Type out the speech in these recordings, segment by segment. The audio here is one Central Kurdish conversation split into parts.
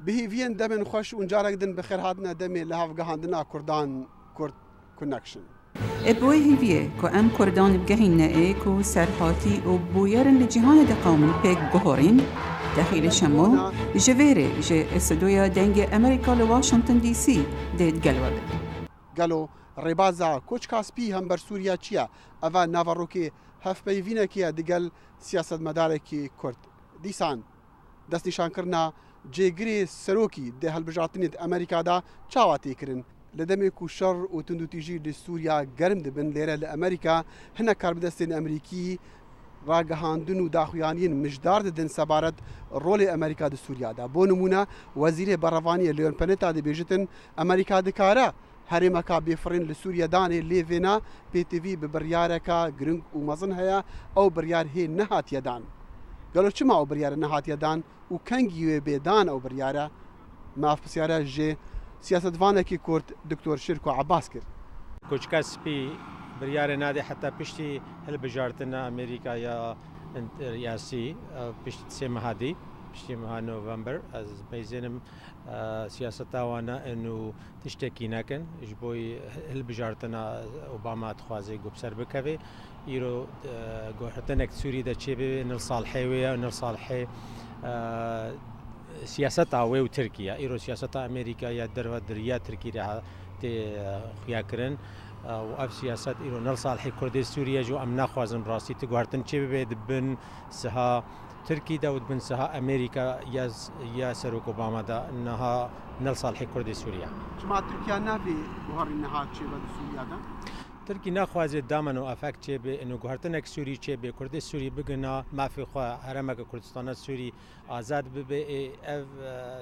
بهیوین دمن خوش اونجارک دن بخیر هاتنا دمی لحاف گهاندنا کردان کرد کنکشن ابوي هيفيه كو ام كردان بجهين نائكو سرحاتي وبويرن لجهان دقامن بيك جهورين داخل شمو جفيري جي استدويا دنج امريكا لواشنطن دي سي ديت قلوب قالوا ربازا كوچ كاسبي هم بر سوريا چيا اوا نافاروكي هف بيفينا كيا دقل سياسة مداركي كرد ديسان دست نشان کرنا جيگري سروكي ده هالبجاتنيد امريكا دا چاواتي کرن لدمي كو شر و تندو تيجي لسوريا گرم دبن ليرة لأمريكا هنا كاربدستين أمريكي راگهاندن و داخویانین مجدار دن سبارت رول امریکا د سوریا دا بو نمونه وزیر بروانی لیون پنتا د بیجتن امریکا د کارا هرما کا بفرن لسوریا دانه لیوینا پی تی وی ببریارکا گرنگ و مزن هيا او بريار هي نهات يدان قالوا چما او بريار نهات يدان و کنگی بيدان او برياره ما افسياره جي سياسة فانكي كورت دكتور شركو عباس كر كوچ كاسبي بريار نادي حتى بشتي هل بجارتنا امريكا يا رياسي بشتي تسمى هادي بشتي مها نوفمبر از بيزنم سياستا وانا انه تشتكي ناكن جبوي هل بجارتنا اوباما تخوازي قبسر بكبي يرو غوحتنك سوري دا تشيبي نل صالحي ويا نل صالحي سياستا ويو تركيا ايرو سياستا امريكا يا دروا دريا تركيا تي خياكرن و سياسات إيرو نل صالحي كردي سوريا جو أم ناخوازن براسي تقوارتن چه ببيد بن سها تركي دا ودبن سها أمريكا يا سروك أوباما دا إنها نل صالحي كردي سوريا جماعة تركيا نافي بوهر إنها چه بد سوريا دا تركي ناخوازي دامن و أفاك چه بي إنو قوارتنك سوري چه بي كردي سوري بگنا ما في خواه هرمك كردستان سوري آزاد ببي اف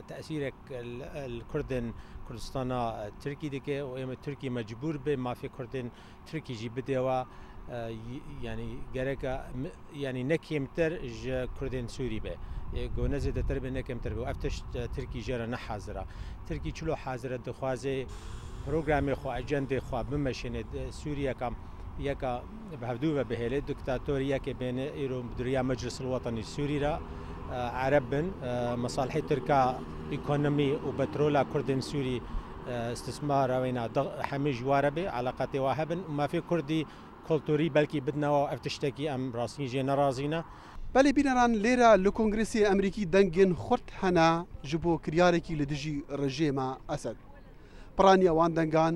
تأثيرك الكردن كردستان تركي دكه و اما تركي مجبور به ما في كردن تركي جي بدوا يعني جرك يعني نكيمتر ج كردن سوري به گونز دتر به نکمتر به افتش تركي جرا نحاضره تركي چلو حاضره دخوازه پروگرام خو اجنده خو بمشنه سوريا كم يكا بهدوه بهله دكتاتوريا كبين ايرو مديريه مجلس الوطني السوري را عربن مصالح تركا ايكونومي وبترولا كردن سوري استثمار وين حمي جواربه علاقات واهبن وما في كردي كولتوري بلكي بدنا وافتشتكي ام راسين جينا رازينا بله بینران لیرا لکنگرسی امریکی دنگن خورد هنا جبو کریارکی لدجی رژیم اسد پرانیا وان دنگان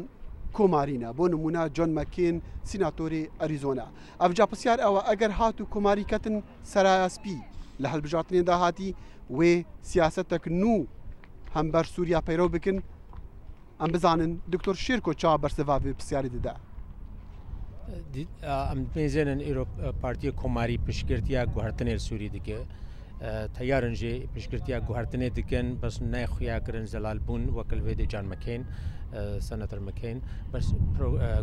کومارینا بو نمونه جون مکین سیناتوری اریزونا افجا پسیار او اگر هاتو کوماری کتن سراسپی لحل بجاتنی دا هاتی و سیاستک نو هم بر سوریا پیرو بکن ام بزانن دکتور شیرکو چا برسواوی پسیاری دا ام میزنن ایرو پارتی کوماری پشگرتیا گوهرتن سوری دیگه تیارن جی پشگرتیا گوهرتن دیگن بس نه خویا کرن زلال بون وکل وید جان مکین سناتور مکین بس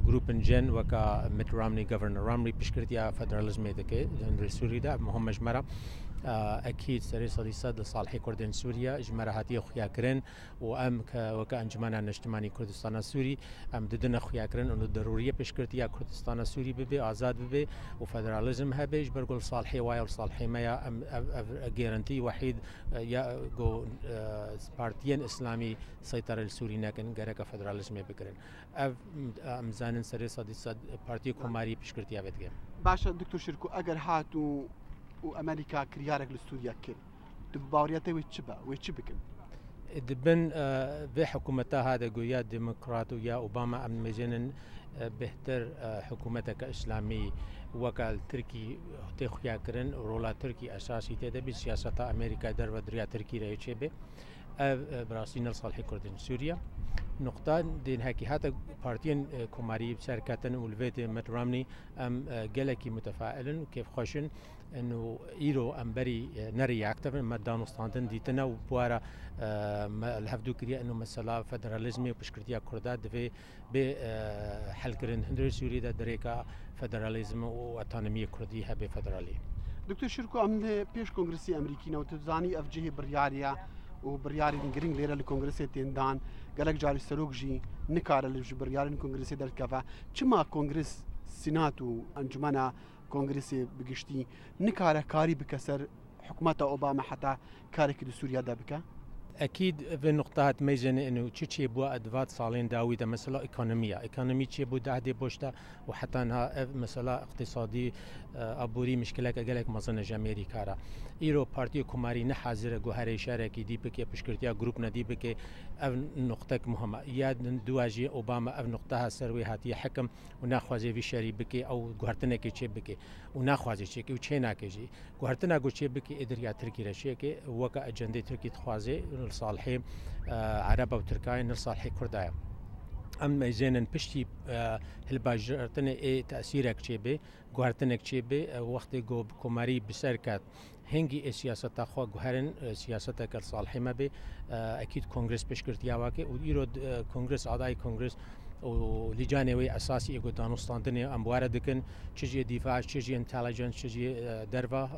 گروپن جن وکا مت رامنی گورنر رامنی پشگرتیا فدرالیزم دیگه در سوری دا مهم جمره اكيد سري صديصاد لصالح كردن سوريا جمرهاتي خويا كرن وام وكانجمانا الاجتماعي كردستان السوري ام ددنا خويا كرن انه ضروريه بشكرتيا كردستان السوري ببي آزاد ببي وفدراليزم هبيج برقول صالحي واي وصالحي ما ام جارنتي وحيد يا جو بارتيان اسلامي سيطره السوري نكن غرك فدراليزم بكرن ام زانن سري صديصاد بارتي كوماري بشكرتيا بتجي باشا دكتور شركو اگر هاتو وامريكا كريارك للسوريا كل دباورياته ويتشبا ويتشبكن دبن بحكومتها هذا جويا ديمقراطية اوباما ام مجنن بهتر حكومتك اسلامي وكال تركي تخيا كرن رولا تركي اساسي تده بسياسه امريكا در ودريا تركي ريچبه براسين صالح كردن سوريا نقطة دين هكي حتى بارتين كوماري بشركاتن والفيت مترامني ام جلكي متفائلن كيف خوشن انه ايرو ام بري نري اكتر ما دانو ستاندن ديتنا وبوارا الهفدو كريا انه مثلا فدراليزمي وبشكرتيا كردات دفي بحل كرن هندر سوري دا دريكا فدراليزم واوتونومي كرديها بفدرالي دكتور شركو ام بيش كونغرسي امريكي نو تزاني اف جي برياريا وبرياري جرين ليرا الكونغرسي تندان قالك جاري سلوك جي نكار البرياري الكونغرسي در كفا چما كونغرس سيناتو انجمانا كونغرسي بقشتي نكار كاري بكسر حكومة اوباما حتى كارك سوريا دا بكا اكيد في نقطة ميزن انه تشي بو ادفات صالين داويدا مثلا ايكونومي تشي بو دعدي بوشتا وحتى انها مثلا اقتصادي ابوري مشكله قالك مزن امريكا را ايرو بارتي كوماري نحاضر جوهري شاركي دي بك بشكرتيا جروب ندي بك اف نقطه مهمه يا دواجي اوباما اف نقطه سروي هاتي حكم وناخذ في شري بك او جوهرتنا كي بك وناخذ شيء وتشينا كيجي جوهرتنا جو شيء بك ادر يا تركي رشيك وكا اجنده تركي تخوازي لصالحي عرب وتركاي لصالحي كردايا ام زينن بشتي هالباجرتنا اي تاثيرك تشيبي جوهرتنك تشيبي وقت جو كوماري بسركات هنگی سیاست خو گوهرن سیاست صالحی ما به اكيد كونغرس بشكرتيا واكي ويرو كونغرس اعضاء كونغرس ولجانوي اساسي يقول دانستاندني امواره دكن تشجي دفاع تشجي انتليجنس تشجي درفا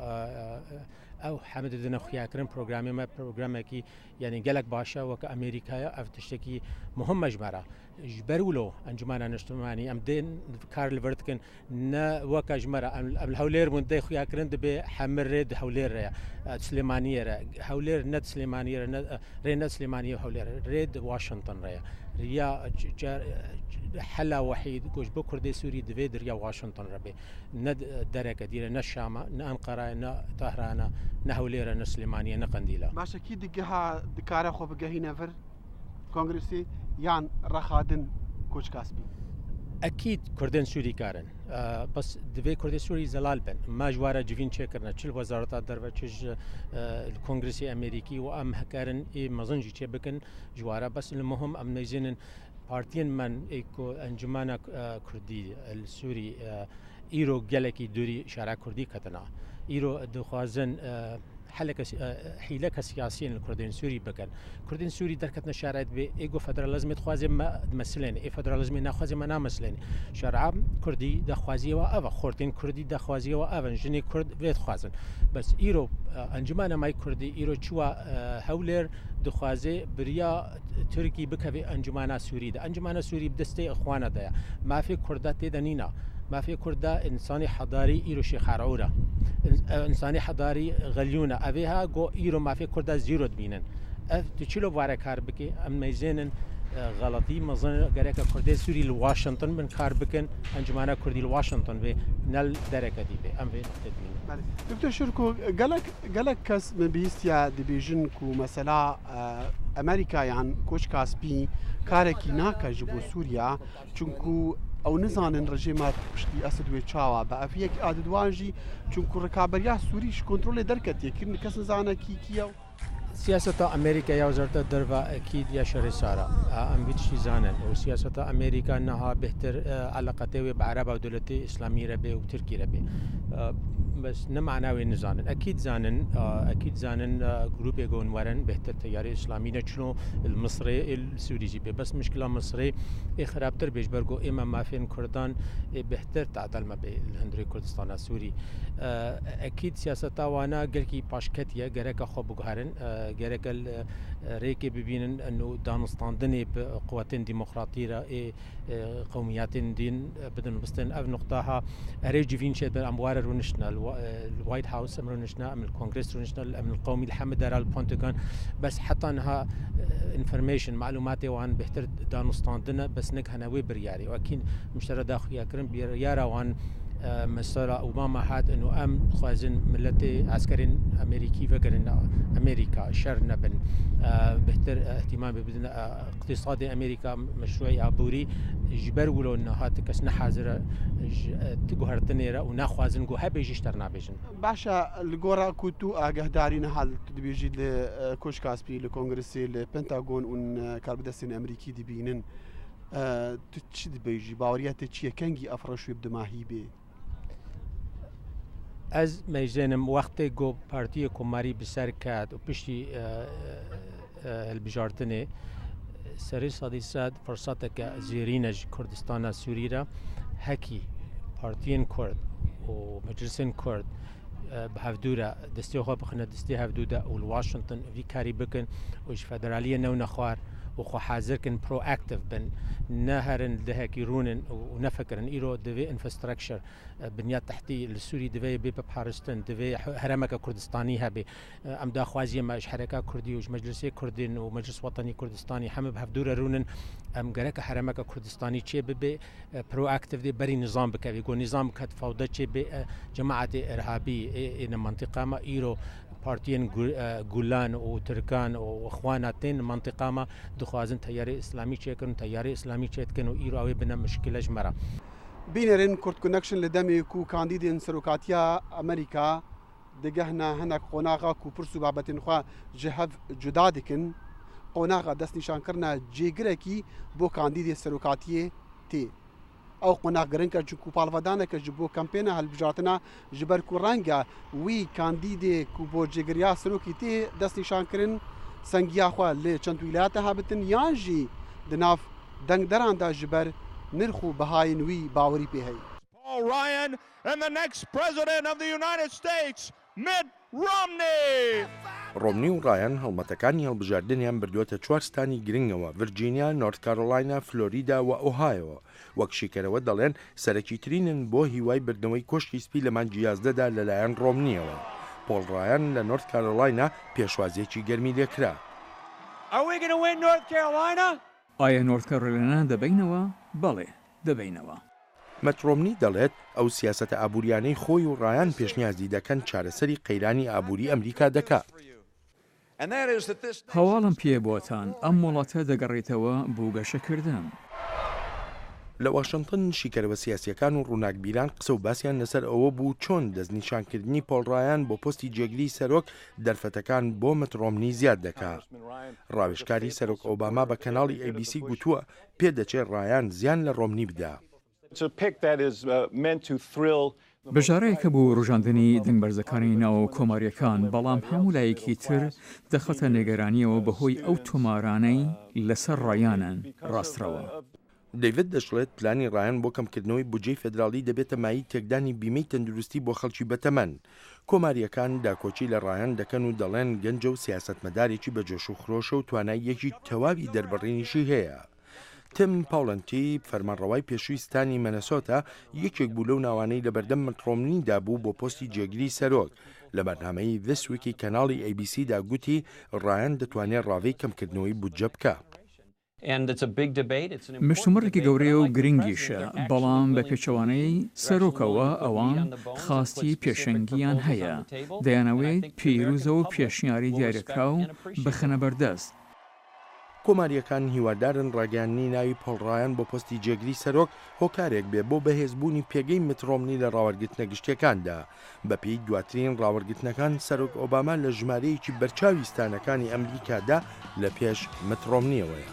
او حمد دنا خويا كرم بروجرامي ما بروجرام كي يعني قالك باشا وك امريكا اف تشتكي مهم مجمره جبرولو انجمانا نجتماني ام دين كارل فيرتكن نا وك جمره ام الهولير من دي خويا كرند به حمرد هولير سليمانيه هولير نت سليمانيه رينت سليمانيه هولير ريد واشنطن ريا حلا وحيد كوش بكردي سوري دفيد ريا واشنطن ربي ند دركه دير نشامه نانقره نا طهران نهوليره نسليمانيه نقنديله باشا كي دقها دكاره خو بقهي نفر كونغرسي يعني رخادن كوش كاسبي اكيد كردن سوري كارن بس دفي كردي سوري زلال بن ما جواره جوين تشكرنا تشل وزارات الدربه تشج الكونغرسي امريكي وام هكارن اي مزنجي تشبكن جواره بس المهم ام نيزين بارتين من ايكو انجمانا كردي السوري ايرو جالكي دوري شارع كردي كتنا ايرو دخوازن حيلك سياسيين الكردين سوري بكن كردين سوري دركتنا شرائط به ايجو فدراليزم تخوازي ما مثلين اي فدراليزم ناخوازي ما نامثلين شرع كردي دخوازي و اوا خورتين كردي دخوازي و اوا جني كرد ويت خوازن بس ايرو انجمانا ماي كردي ايرو چوا هولر دخوازي بريا تركي بكفي انجمانا سوري ده انجمانا سوري بدستي اخوانا ده ما في كردات دنينا ما في كردا انساني حضاري ايرو شيخ عرعوره انساني حضاري غليونه افيها جو ايرو ما في كردا زيرو دبينن اف تشيلو واره كار بكي ام ميزينن غلطي مزن غريكا كردي سوري لواشنطن من كار بكن انجمانا كردي لواشنطن في نل دركه دي بي ام في تدمين دكتور شركو قالك كاس من بيستيا ديفيجن كو مثلا امريكا يعني كوش كاسبي كاركي ناكا جبو سوريا چونكو او نزانن رژیمات پشتی اسد و چاوا با افیک عاددوانجی چونکو رکابریا سوریش کنترل درکت یکن کس نزانه کیو سياسة أمريكا يا وزارة الدرفة أكيد يا شرسارة أم بيتشي زانن وسياسة أمريكا أنها بهتر علاقته بعرب ودولة إسلامية ربي وتركي ربي بس نمعناوي نزانن أكيد زانن جروب يقون ورن بهتر تيار إسلامي نشنو المصري السوري جيبه بس مشكلة مصري خرابتر بيجبرجو إما ما فين كردان بهتر تعدل ما بالهندري كردستان السوري أكيد سياسة وانا قلكي باشكتيا جرك خب جهرن جرك الريكي ببينن إنه دانستاندني بقوتين ديمقراطية قوميات دين بدن بستن أف نقطها أريج فين شيء بالأموال رونشنا الوايت هاوس رونشنا من الكونغرس رونشنا من القومي الحمد لله البنتاغون بس حتى انها انفورميشن معلوماتي وان بهتر دانستاندنا بس نك هنوي برياري واكيد مشترى داخل يكرم بيارا وان مثلا اوباما هاد انه ام خوازن ملتي عسكرين امريكي فكرنا امريكا شر نبن بهتر اهتمام بدنا اقتصادي امريكا مشروعي عبوري جبر ولو انه هات كسنا حاضر تجهرتنيرا وناخوازن جو هبي جشترنا بيجن باشا الجورا كوتو اجهدارين حال تبيجي لكوش كاسبي لكونغرسي البنتاغون ون كاربدسين امريكي دي بينن تشد بيجي باوريات تشي كانجي افرشوا بدماهي بي از میزنم وقتی گو پارتی کماری بسر کرد و پشتی البجارتنه سری صدیسات فرصت که زیرینج کردستان سوری را هکی پارتین کرد و مجلسین کرد به هفدوره دستی خواب بخنه دستی هفدوده و واشنطن وی کاری بکن و فدرالیه نو نخوار وخو حاضر كن برو اكتيف بن نهرن دهكي رونن ونفكرن ايرو دفي انفراستراكشر بنيات تحتيه للسوري دفي ببارستان دفي هرمك كردستاني هبي ام دا خوازي ما حركه كردي ومجلسي كردين ومجلس وطني كردستاني هم بهفدور رونن ام غرك حرمك كردستاني تشي بي برو اكتيف دي بري نظام بك يقول نظام كت فوضى تشي بجماعه ارهابي ان منطقه ما ايرو بارتيين جولان وتركان واخواناتين منطقه ما دخوازن تياري اسلامي تشيكن تياري اسلامي تشيكن وايرو بنا مشكله جمره بينرن كورت كونكشن لدمي كو كانديدين سروكاتيا امريكا دگهنا هناك قناغا كو برسو بابتن خوا جهف جدادكن قناغا دست نشان کرنا جيگركي بو كانديدي سروكاتيه تي او قناغ گرنكا جو بالفادانا كجبو كامبينا هالبجاتنا جبر كورانغا وي كانديدي كو بو جيگريا سروكي تي دست نشان کرن سنگيا خوا ل چند ولايات هابتن يانجي دناف دنگ دران دا جبر نرخو بهاين وي باوري بهي Paul Ryan and the next president of the United States, Mitt Romney. رومنی و ڕایان هەڵمەتەکانی هەڵبژاردنیان بردووەتە 4 ستانی گرنگەوە ڤرجینیا، نۆرت کارۆلاینە، فلۆریدا و ئۆهایۆ. وەک شیکەرەوە دەڵێن سەرەکی ترینن بۆ هیوای بردنەوەی کۆشتی سپی لە مانگی 11دا لەلایەن ڕۆمنیەوە. پۆڵ ڕایان لە نۆرت کارۆلاینە پێشوازیەکی گەرمی لێکرا. ئایا نۆرت کارۆلاینە دەبینەوە؟ بەڵێ دەبینەوە. مەت ڕۆمنی دەڵێت ئەو سیاسەتە ئابووریانەی خۆی و ڕایان پێشنیازی دەکەن چارەسەری قەیرانی ئابووری ئەمریکا دەکات. هەواڵم پێ بۆتان ئەم وڵاتە دەگەڕێتەوە بۆ گەشەکردن. لە واشنگتن شیکەرەوە سیاسیەکان و ڕووناکبیران قسە و باسییان لەسەر ئەوە بوو چۆن دەستنیشانکردنی پۆڵ ڕایان بۆ پۆستی جێگری سەرۆک دەرفەتەکان بۆ مت ڕۆمنی زیاد دەکات. ڕاوێژکاری سەرۆک ئۆباما بە کەناڵی ABC گوتووە پێدەچێت ڕایان زیان لە ڕۆمنی بدا. بژارەیەکە بۆ ڕۆژاندنی دەنگبەرزەکانی ناو کۆماریەکان بەڵام هەموو لایەکی تر دەخەتە نێگەرانیەوە بەهۆی ئەو تۆمارانەی لەسەر ڕایانن ڕاسترەوە. دەیڤد دەشڵێت پلانی ڕایان بۆ کەمکردنەوەی بودجەی فێدراڵی دەبێتە مایی تێکدانی بیمەی تەندروستی بۆ خەڵکی بەتەمەن. کۆماریەکان داکۆچی لە ڕایان دەکەن و دەڵێن گەنجە و سیاسەتمەدارێکی بەجۆش و خرۆشە و تواناییەکی تەواوی دەربڕینیشی هەیە. تیم پاولەنتی فەرمانڕەوای پێشوویستانی مەنەسۆتا یەکێک بوو لەو ناوانەی لە بەردەم مت ڕۆمنیدا بوو بۆ پۆستی جێگری سەرۆک لە بەرنامەی This Week کەناڵی ABC گوتی ڕایان دەتوانێت ڕاوەی کەمکردنەوەی بودجە بکە. مشتومڕێکی گەورەیە و گرنگیشە بەڵام بە پێچەوانەی سەرۆکەوە ئەوان خاستی پێشەنگیان هەیە دەیانەوێت پیرۆزە و پێشنیاری دیارەکرا و بخەنە بەردەست. کۆماریەکان هیوادارن ڕاگەیاندنی ناوی پۆڵ ڕایان بۆ پۆستی جێگری سەرۆک هۆکارێک بێ بۆ بەهێزبوونی پێگەی مت ڕۆمنی لە ڕاوەرگرتنە گشتیەکاندا. بەپێی دواترین ڕاوەرگرتنەکان سەرۆک ئۆباما لە ژمارەیەکی بەرچاویستانەکانی ئەمریکادا لە پێش مت ڕۆمنیەوەیە.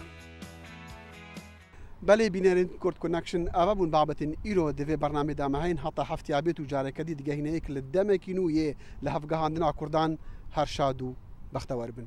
بەڵێ بینەرن کورت کۆنەکشن ئەوە بوون بابەتین ئیرۆ دەوێ بەرنامەدا مەهین هەتا هەفتیا بێت و جارێکەدی دگەهینەیەک لە دەمێکی نوێ لە هەفگەهاندنا کوردان هەر شاد و بەختەوەر بن.